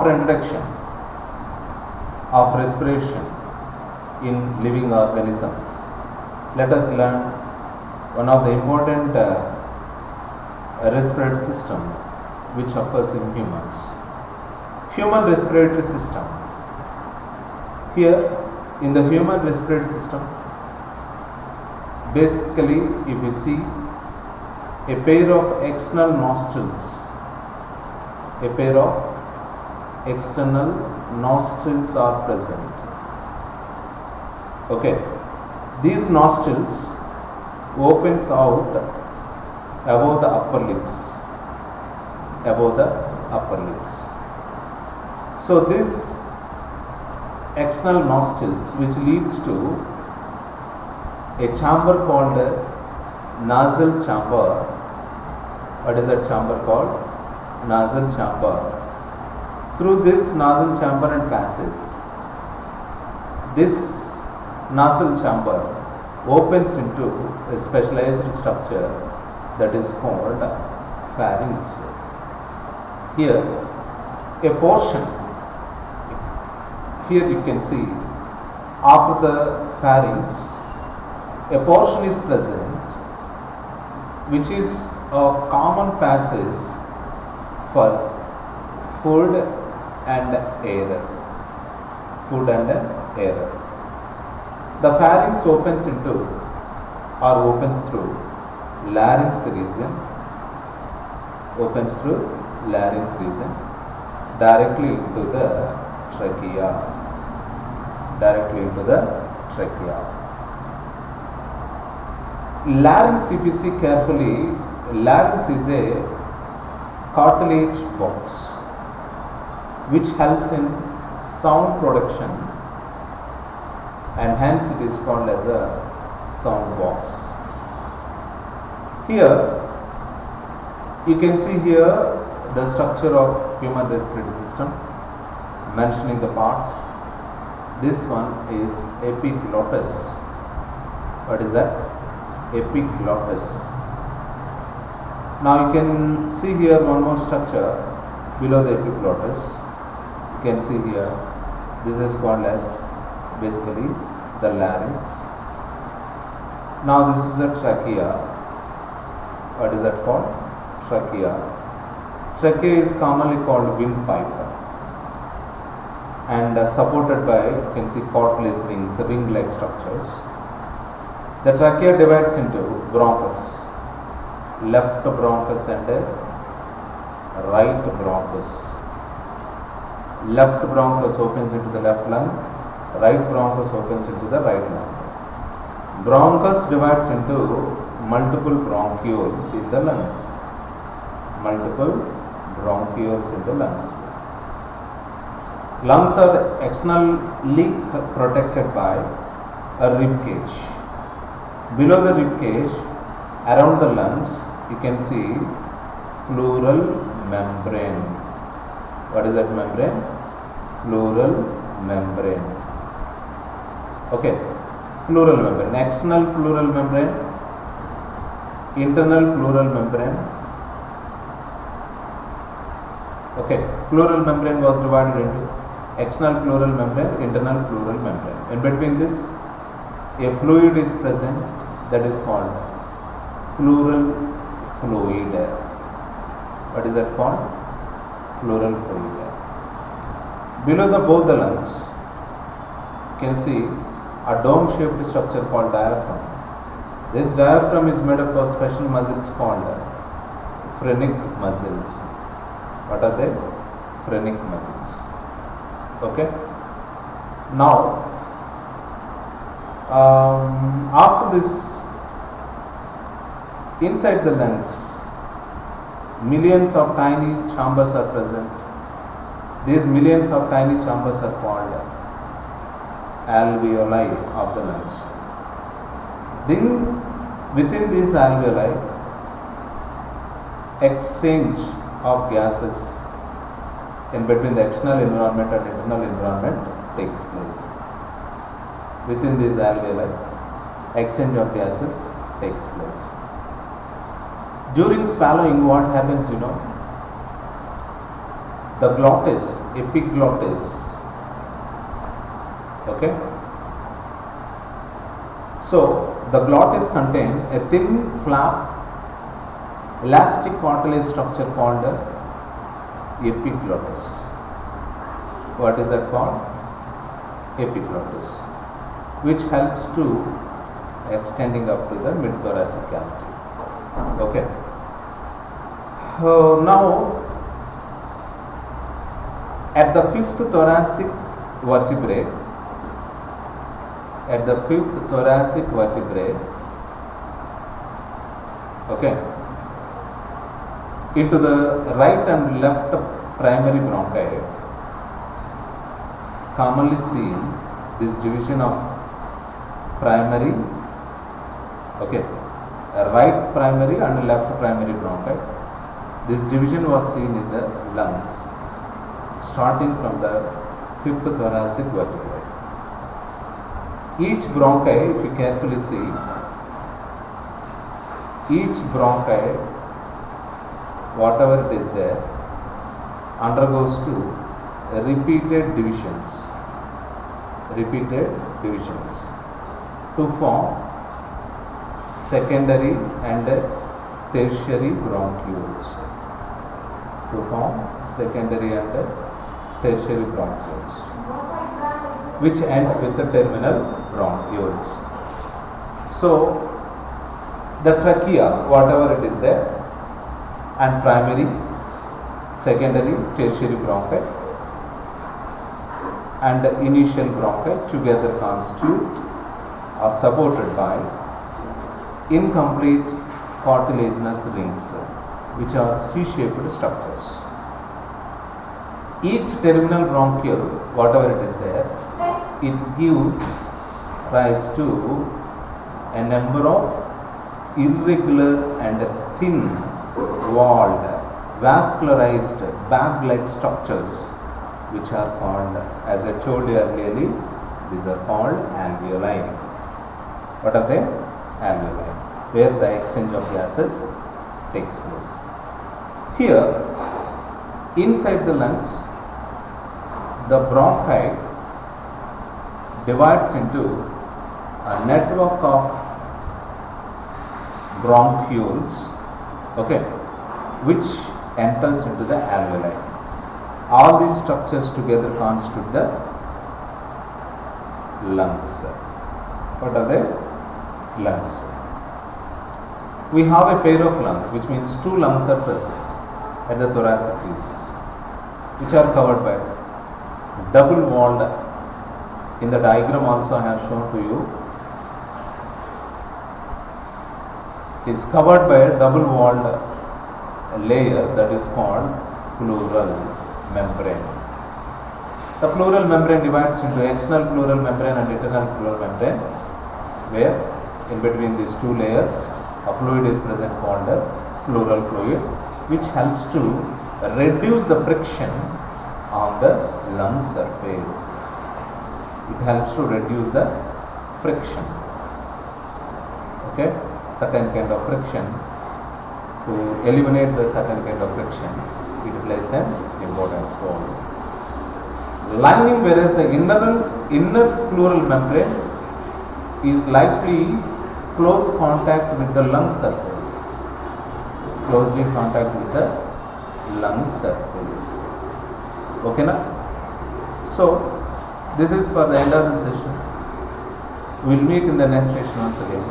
After introduction of respiration in living organisms, let us learn one of the important respiratory system which occurs in humans. Human respiratory system. Here in the human respiratory system, basically if you see a pair of external nostrils, are present. Okay, these nostrils opens out above the upper lips, So this external nostrils which leads to a chamber called nasal chamber. What is that chamber called? Nasal chamber. Through this nasal chamber and passes. This nasal chamber opens into a specialized structure that is called pharynx. Here a portion, here you can see after the pharynx a portion is present which is a common passage for food and air. The pharynx opens through larynx region, directly into the trachea. Larynx, if you see carefully, larynx is a cartilage box which helps in sound production, and hence it is called as a sound box. Here you can see here the structure of human respiratory system, mentioning the parts. This one is epiglottis. What is that? Epiglottis. Now you can see here one more structure below the epiglottis. You can see here, this is called as basically the larynx. Now this is a trachea. What is that called? Trachea. Trachea is commonly called windpipe and supported by, you can see, cartilage rings, ring-like structures. The trachea divides into bronchus, left bronchus and right bronchus. Left bronchus opens into the left lung, right bronchus opens into the right lung. Bronchus divides into multiple bronchioles in the lungs. Lungs are externally protected by a rib cage. Below the rib cage, around the lungs, you can see pleural membrane. What is that membrane? Pleural membrane. Okay, pleural membrane. External pleural membrane, internal pleural membrane. Okay, pleural membrane was divided into external pleural membrane, internal pleural membrane. In between this, a fluid is present that is called pleural fluid. What is that called? Pleural fluid. Below both the lungs, you can see a dome-shaped structure called diaphragm. This diaphragm is made up of special muscles called pharynx muscles. What are they? Pharynx muscles. Okay. Now, after this, inside the lungs, millions of tiny chambers are present. These millions of tiny chambers are called alveoli of the lungs. Then, within these alveoli, exchange of gases in between the external environment and internal environment takes place. Within these alveoli, exchange of gases takes place. During swallowing, what happens, the glottis, epiglottis. Okay. So the glottis contain a thin flap elastic cartilage structure called epiglottis. What is that called? Epiglottis, which helps to extending up to the mid-thoracic cavity. Okay. Now, at the fifth thoracic vertebrae, okay, into the right and left primary bronchi, commonly seen this division of primary, okay, right primary and left primary bronchi. This division was seen in the lungs, starting from the fifth thoracic vertebrae. Each bronchi, if you carefully see, each bronchi, whatever it is there, undergoes to repeated divisions to form secondary and tertiary bronchioles. Which ends with the terminal bronchioles. So the trachea, whatever it is there, and primary, secondary, tertiary bronchi and initial bronchi together constitute or supported by incomplete cartilaginous rings, which are C-shaped structures. Each terminal bronchiole, whatever it is there, it gives rise to a number of irregular and thin walled, vascularized bag-like structures, which are called, as I told you earlier, these are called alveoli. What are they? Alveoli, where the exchange of gases takes place. Here, inside the lungs, the bronchi divides into a network of bronchioles, okay, which enters into the alveoli. All these structures together constitute the lungs. What are they? Lungs. We have a pair of lungs, which means two lungs are present at the thoracic region, which are covered by double walled. In the diagram also I have shown to you, is covered by a double walled layer that is called pleural membrane. The pleural membrane divides into external pleural membrane and internal pleural membrane, where in between these two layers a fluid is present called a pleural fluid, which helps to reduce the friction on the lung surface. It helps to reduce the friction. Okay, certain kind of friction. To eliminate the certain kind of friction, it plays an important role. Lining, whereas the inner pleural membrane is likely close contact with the lung surface. Closely contact with the lung surface. Okay na? So this is for the end of the session. We will meet in the next session once again.